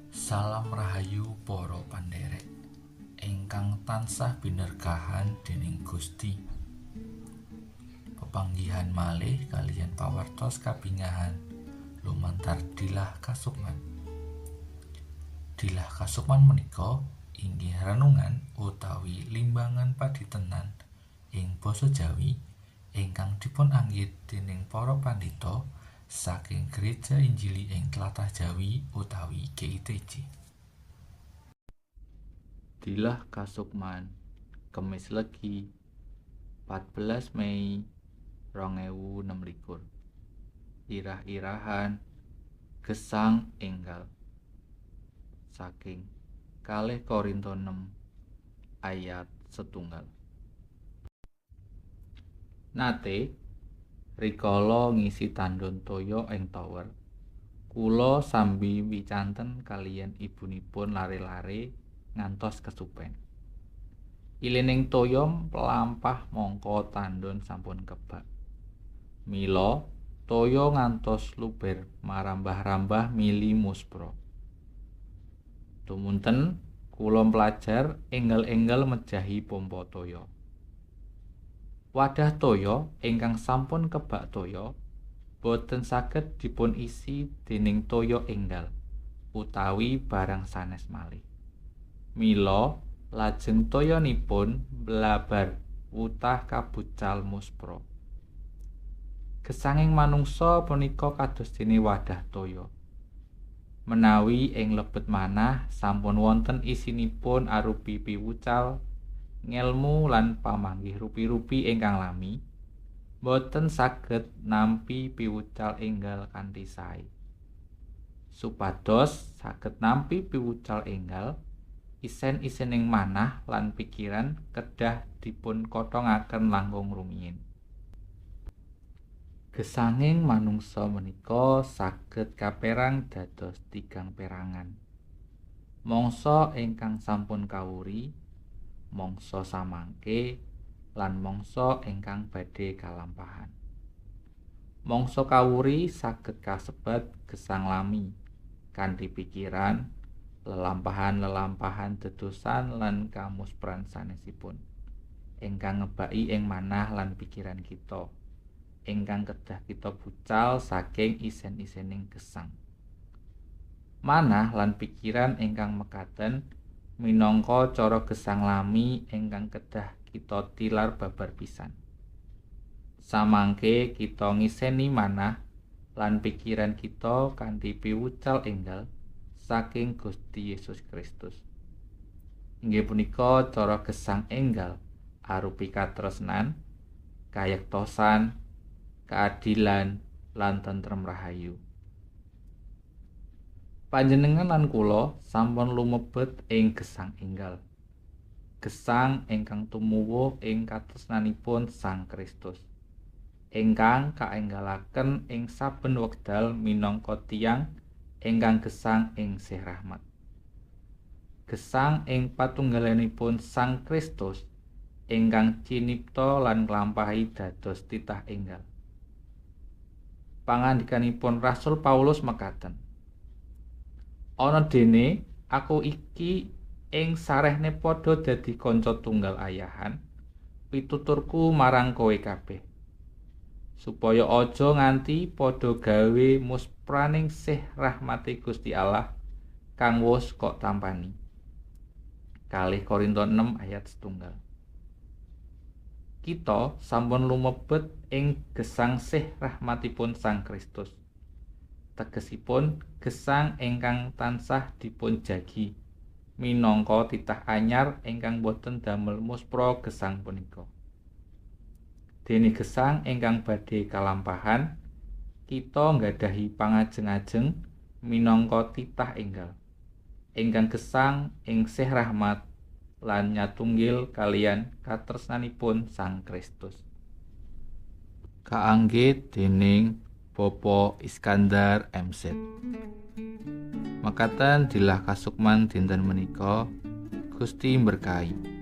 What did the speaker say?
Salam rahayu para pandherek ingkang tansah binerkahan dening Gusti. Pepanggihan malih kaliyan pawartos kabingahan lumantar Dilah Kasukman. Dilah Kasukman menika inggih renungan utawi limbangan paditenan ing basa Jawi ingkang dipun anggit dening para pandhita saking Gereja Injili ing tlatah Jawi utawi GITJ. Dilah Kasukman, Kemis Legi, 14 Mei 2026. Irah-irahan gesang enggal saking 2 Korintus 6 ayat 1. Nate rikala ngisi tandon toya ing tower, kula sambi wicanten kaliyan ibunipun lare-lare ngantos kesupen. Ilining toya mlampah mangka tandon sampun kebak. Mila toya ngantos luber marambah-rambah mili muspra. Tumunten kula pelajar enggal-enggal mejahi pompa toya. Wadah toya ingkang sampun kebak toya boten saged dipun isi dening toya enggal utawi barang sanes malih. Mila lajeng toyanipun blabar wutah kabucal muspra. Gesanging manungsa punika kados dene wadah toya. Menawi ing lebet manah sampun wonten isinipun arupi piwucal, ngelmu lan pamanggih rupi-rupi ingkang lami, boten saged nampi piwucal enggal kanthi sae. Supados saged nampi piwucal enggal, isen-isening manah lan pikiran kedah dipun kothongaken langkung rumiyin. Gesanging manungsa menika saged kaperang dados 3 perangan. Mangsa ingkang sampun kawuri, mangsa samangke, lan mangsa ingkang badhe kalampahan. Mangsa kawuri saged kasebat gesang lami kanthi pikiran, lelampahan-lelampahan dedosan lan kamuspran sanesipun ingkang ngebaki ing manah lan pikiran kita, ingkang kedah kita bucal saking isen-isening gesang. Manah lan pikiran ingkang mekaten minangka cara gesang lami ingkang kedah kita tilar babar pisan. Samangke kita ngiseni manah lan pikiran kita kanthi piwucal enggal saking Gusti Yesus Kristus. Inggih punika cara gesang enggal arupi katresnan, kayektosan, keadilan, lan tentrem rahayu. Panjenengan lan kula sampun lumebet ing gesang enggal. Gesang ingkang tumuwuh ing katresnanipun Sang Kristus, ingkang kaenggalaken ing saben wekdal minangka tiyang ingkang gesang ing sih rahmat. Gesang ing patunggalanipun Sang Kristus ingkang cinipta lan nglampahi dados titah enggal. Pangandikanipun Rasul Paulus mekaten, ana dene aku iki ing sarehne padha dadi kanca tunggal ayahan, pituturku marang kowe kabeh, supaya aja nganti padha gawe muspraning sih rahmati Gusti Allah kang wus kok tampani. 2 Korintus 6 ayat 1. Kita sampun lumebet ing gesang sih rahmatipun Sang Kristus. Tegesipun gesang ingkang tansah dipun jagi minangka titah anyar ingkang boten damel muspra gesang punika. Dene gesang ingkang badhe kalampahan, kita nggadahi pangajeng-ajeng minangka titah enggal ingkang gesang ing sih rahmat lan nyatunggil kaliyan katresnanipun Sang Kristus. Kaanggit dening Bapak Iskandar MZ. Mekaten Dilah Kasukman dinten menika, Gusti berkahi.